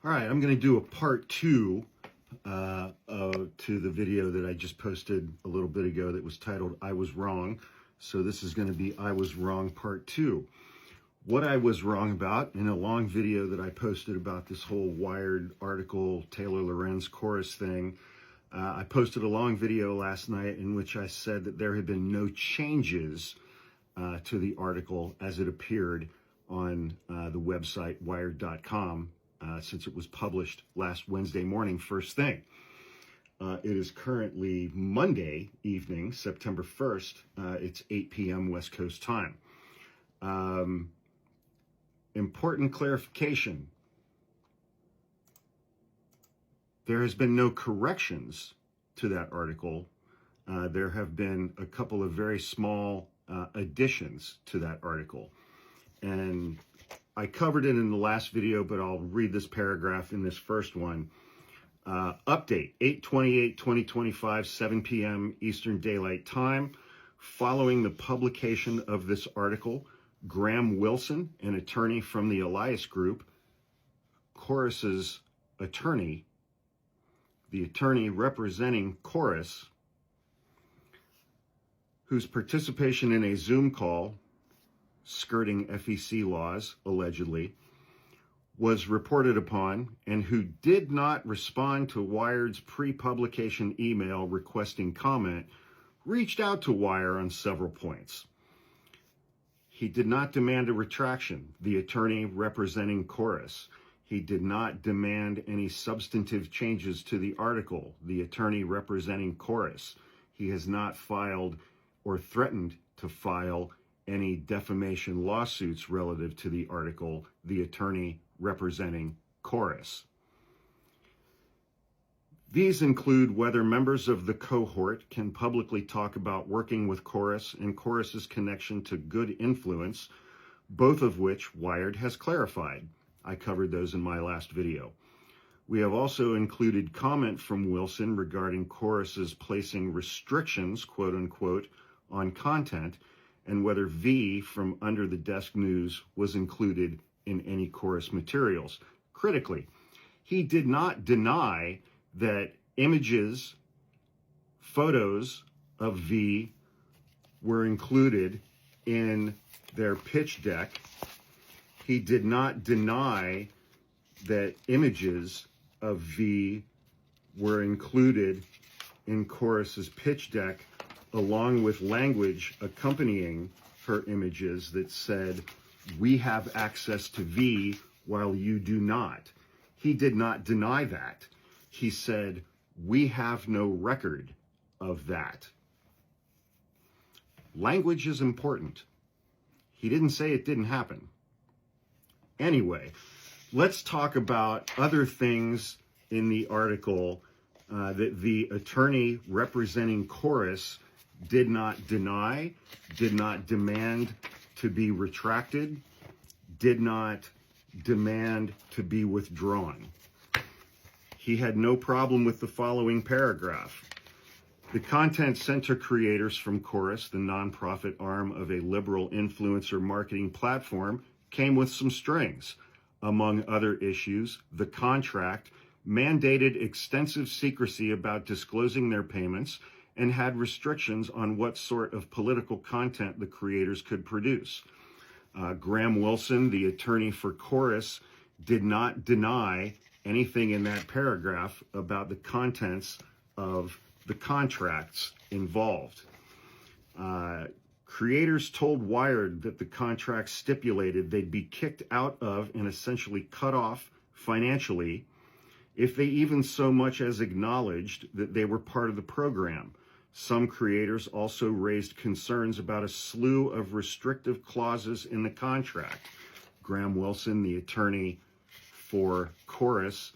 All right, I'm going to do a part two to the video that I just posted a little bit ago that was titled I Was Wrong. So this is going to be I Was Wrong part two. What I was wrong about in a long video that I posted about this whole Wired article, Taylor Lorenz chorus thing. I posted a long video last night in which I said that there had been no changes to the article as it appeared on the website wired.com since it was published last Wednesday morning, first thing. It is currently Monday evening, September 1st. It's 8 p.m. West Coast time. Important clarification. There has been no corrections to that article. There have been a couple of very small additions to that article. And I covered it in the last video, but I'll read this paragraph in this first one. Update, 8/28/2025, 7 p.m. Eastern Daylight Time. Following the publication of this article, Graham Wilson, an attorney from the Elias Group, Chorus's attorney, the attorney representing Chorus, whose participation in a Zoom call skirting FEC laws, allegedly, was reported upon, and who did not respond to Wired's pre-publication email requesting comment, reached out to Wire on several points. He did not demand a retraction, the attorney representing Chorus. He did not demand any substantive changes to the article, the attorney representing Chorus. He has not filed or threatened to file any defamation lawsuits relative to the article, the attorney representing Chorus. These include whether members of the cohort can publicly talk about working with Chorus and Chorus's connection to good influence, both of which Wired has clarified. I covered those in my last video. We have also included comment from Wilson regarding Chorus's placing restrictions, quote unquote, on content, and whether V from Under the Desk News was included in any Chorus materials. Critically, he did not deny that images, photos of V were included in their pitch deck. He did not deny that images of V were included in Chorus's pitch deck, along with language accompanying her images that said, "We have access to V while you do not." He did not deny that. He said, "We have no record of that." Language is important. He didn't say it didn't happen. Anyway, let's talk about other things in the article that the attorney representing Chorus did not deny, did not demand to be retracted, did not demand to be withdrawn. He had no problem with the following paragraph. The content center creators from Chorus, the nonprofit arm of a liberal influencer marketing platform, came with some strings. Among other issues, the contract mandated extensive secrecy about disclosing their payments and had restrictions on what sort of political content the creators could produce. Graham Wilson, the attorney for Chorus, did not deny anything in that paragraph about the contents of the contracts involved. Creators told Wired that the contract stipulated they'd be kicked out of and essentially cut off financially if they even so much as acknowledged that they were part of the program. Some creators also raised concerns about a slew of restrictive clauses in the contract. Graham Wilson, the attorney for Chorus,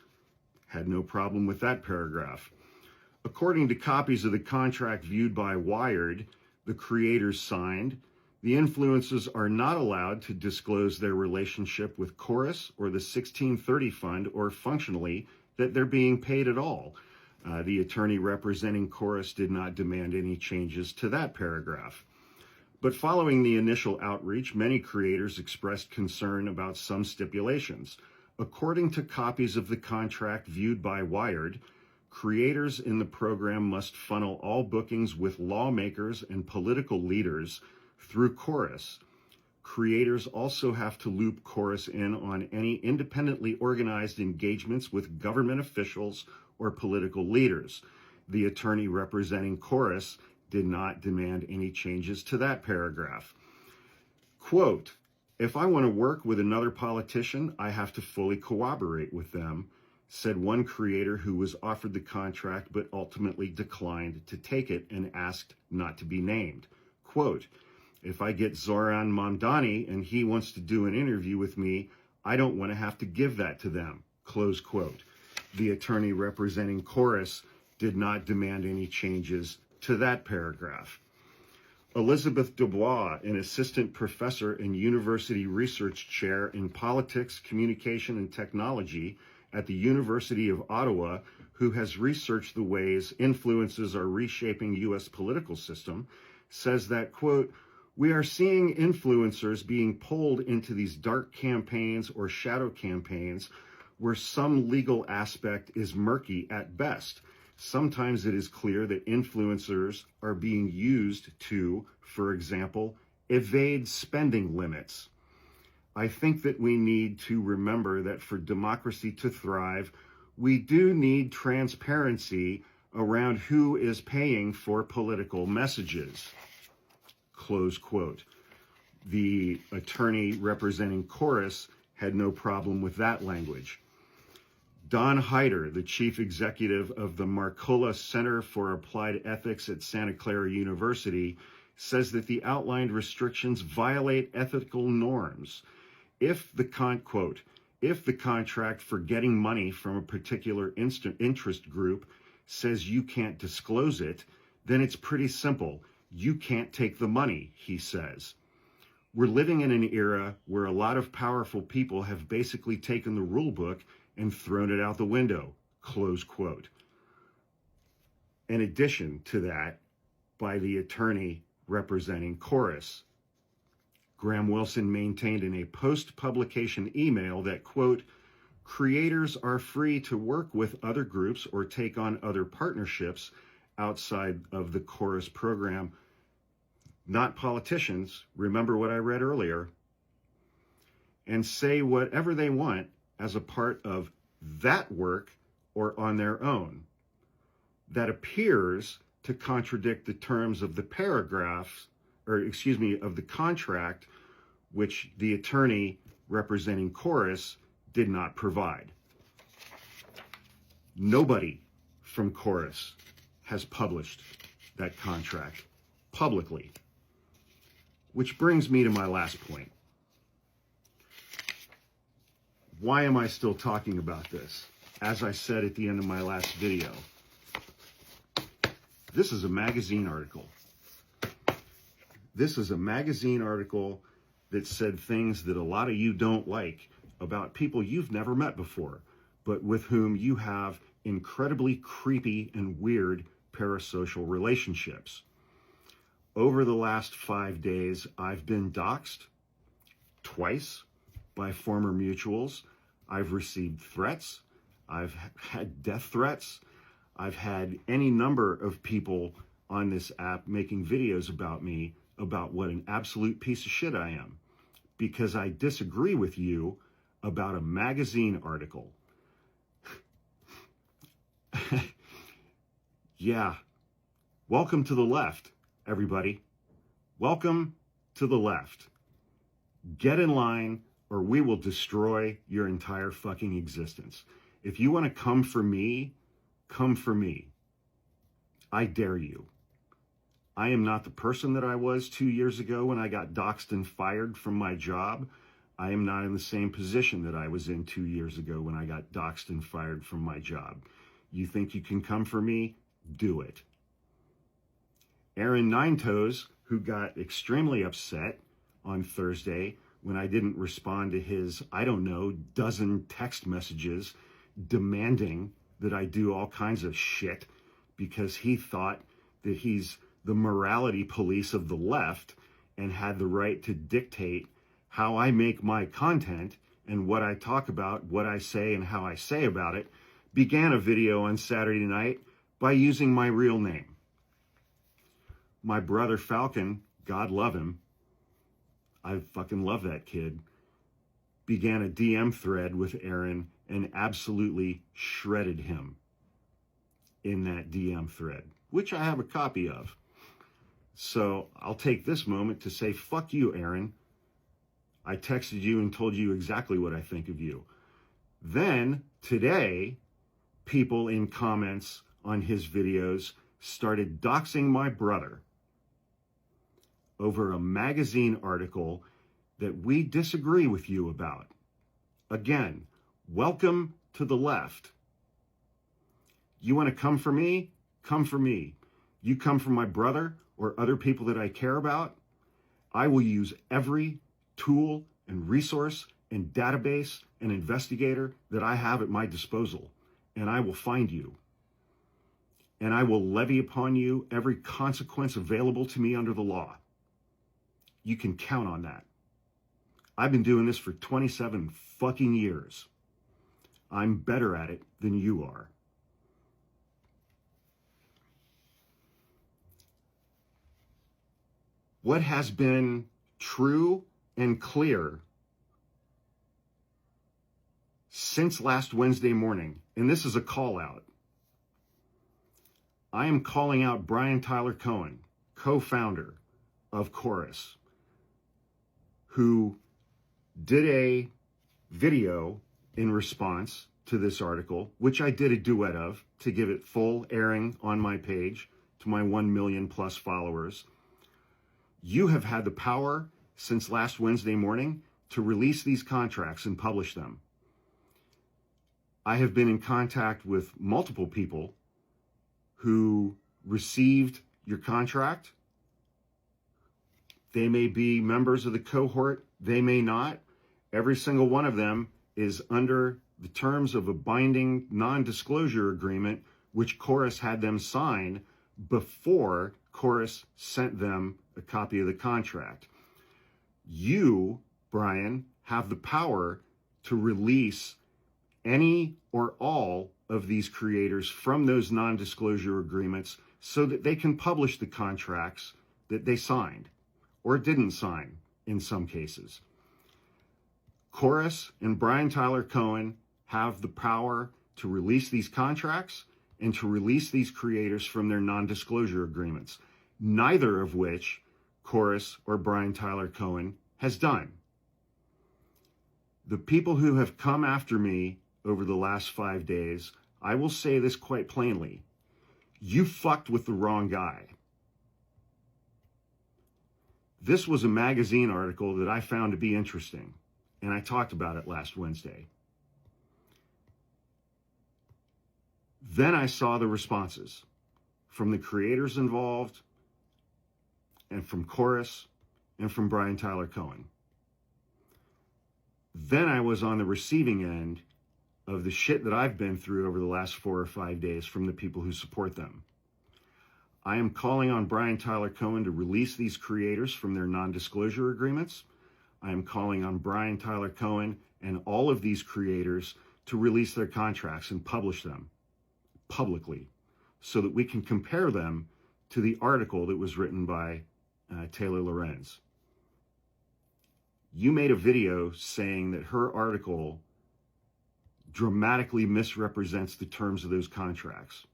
had no problem with that paragraph. According to copies of the contract viewed by Wired, the creators signed, the influencers are not allowed to disclose their relationship with Chorus or the 1630 Fund, or functionally that they're being paid at all. The attorney representing Chorus did not demand any changes to that paragraph. But following the initial outreach, many creators expressed concern about some stipulations. According to copies of the contract viewed by Wired, creators in the program must funnel all bookings with lawmakers and political leaders through Chorus. Creators also have to loop Chorus in on any independently organized engagements with government officials or political leaders. The attorney representing Chorus did not demand any changes to that paragraph. Quote, "If I want to work with another politician, I have to fully cooperate with them," said one creator who was offered the contract but ultimately declined to take it and asked not to be named. Quote, "If I get Zoran Mamdani and he wants to do an interview with me, I don't want to have to give that to them." Close quote. The attorney representing Chorus did not demand any changes to that paragraph. Elizabeth Dubois, an assistant professor and university research chair in politics, communication, and technology at the University of Ottawa, who has researched the ways influences are reshaping U.S. political system, says that, quote, "We are seeing influencers being pulled into these dark campaigns or shadow campaigns where some legal aspect is murky at best. Sometimes it is clear that influencers are being used to, for example, evade spending limits. I think that we need to remember that for democracy to thrive, we do need transparency around who is paying for political messages." Close quote. The attorney representing Chorus had no problem with that language. Don Hyder, the chief executive of the Marcola Center for Applied Ethics at Santa Clara University, says that the outlined restrictions violate ethical norms. If the contract for getting money from a particular interest group says you can't disclose it, then it's pretty simple. You can't take the money, he says. We're living in an era where a lot of powerful people have basically taken the rule book and thrown it out the window, close quote. In addition to that, by the attorney representing Chorus, Graham Wilson maintained in a post-publication email that, quote, "Creators are free to work with other groups or take on other partnerships outside of the Chorus program, not politicians," remember what I read earlier, "and say whatever they want as a part of that work or on their own." That appears to contradict the terms of the of the contract, which the attorney representing Chorus did not provide. Nobody from Chorus has published that contract publicly, which brings me to my last point. Why am I still talking about this? As I said at the end of my last video, this is a magazine article. This is a magazine article that said things that a lot of you don't like about people you've never met before, but with whom you have incredibly creepy and weird parasocial relationships. Over the last 5 days, I've been doxed twice by former mutuals. I've received threats. I've had death threats. I've had any number of people on this app making videos about me, about what an absolute piece of shit I am, because I disagree with you about a magazine article. Yeah. Welcome to the left, everybody. Welcome to the left. Get in line or we will destroy your entire fucking existence. If you want to come for me, come for me. I dare you. I am not the person that I was 2 years ago when I got doxed and fired from my job. I am not in the same position that I was in 2 years ago when I got doxed and fired from my job. You think you can come for me? Do it. Aaron Ninetoes, who got extremely upset on Thursday when I didn't respond to his, dozen text messages demanding that I do all kinds of shit because he thought that he's the morality police of the left and had the right to dictate how I make my content and what I talk about, what I say, and how I say about it, began a video on Saturday night by using my real name. My brother Falcon, God love him, I fucking love that kid, began a DM thread with Aaron and absolutely shredded him in that DM thread, which I have a copy of. So I'll take this moment to say, fuck you, Aaron. I texted you and told you exactly what I think of you. Then, today, people in comments on his videos started doxing my brother over a magazine article that we disagree with you about. Again, welcome to the left. You want to come for me? Come for me. You come for my brother or other people that I care about, I will use every tool and resource and database and investigator that I have at my disposal, and I will find you. And I will levy upon you every consequence available to me under the law. You can count on that. I've been doing this for 27 fucking years. I'm better at it than you are. What has been true and clear since last Wednesday morning, and this is a call out. I am calling out Brian Tyler Cohen, co-founder of Chorus, who did a video in response to this article, which I did a duet of to give it full airing on my page to my 1 million plus followers. You have had the power since last Wednesday morning to release these contracts and publish them. I have been in contact with multiple people who received your contract. They may be members of the cohort, they may not. Every single one of them is under the terms of a binding non-disclosure agreement, which Chorus had them sign before Chorus sent them a copy of the contract. You, Brian, have the power to release any or all of these creators from those non-disclosure agreements so that they can publish the contracts that they signed or didn't sign in some cases. Chorus and Brian Tyler Cohen have the power to release these contracts and to release these creators from their non-disclosure agreements, neither of which Chorus or Brian Tyler Cohen has done. The people who have come after me over the last 5 days, I will say this quite plainly. You fucked with the wrong guy. This was a magazine article that I found to be interesting, and I talked about it last Wednesday. Then I saw the responses from the creators involved and from Chorus and from Brian Tyler Cohen. Then I was on the receiving end of the shit that I've been through over the last 4 or 5 days from the people who support them. I am calling on Brian Tyler Cohen to release these creators from their non-disclosure agreements. I am calling on Brian Tyler Cohen and all of these creators to release their contracts and publish them publicly so that we can compare them to the article that was written by Taylor Lorenz. You made a video saying that her article dramatically misrepresents the terms of those contracts.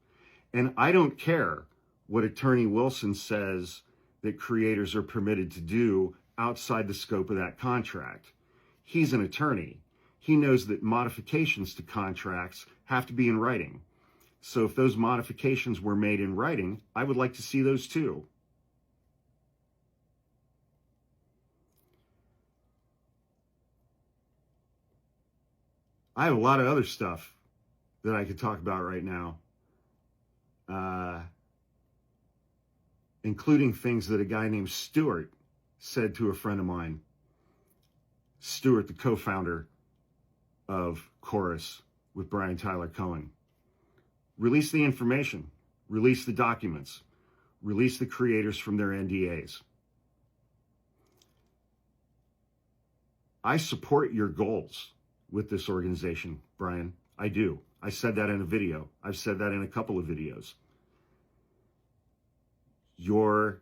And I don't care what Attorney Wilson says that creators are permitted to do outside the scope of that contract. He's an attorney. He knows that modifications to contracts have to be in writing. So if those modifications were made in writing, I would like to see those too. I have a lot of other stuff that I could talk about right now, including things that a guy named Stuart said to a friend of mine. Stuart, the co-founder of Chorus with Brian Tyler Cohen. Release the information, release the documents, release the creators from their NDAs. I support your goals. with this organization, Brian. I do. I said that in a video. I've said that in a couple of videos. Your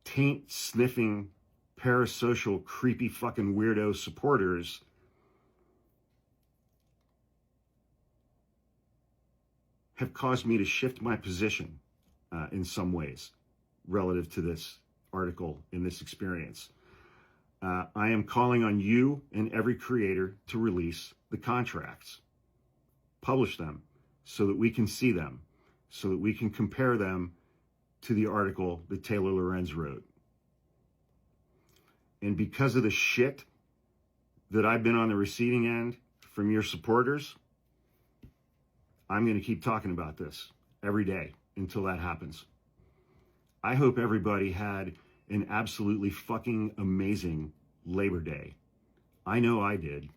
taint sniffing, parasocial, creepy fucking weirdo supporters have caused me to shift my position in some ways relative to this article and this experience. I am calling on you and every creator to release the contracts. Publish them so that we can see them, so that we can compare them to the article that Taylor Lorenz wrote. And because of the shit that I've been on the receiving end from your supporters, I'm going to keep talking about this every day until that happens. I hope everybody had an absolutely fucking amazing Labor Day. I know I did.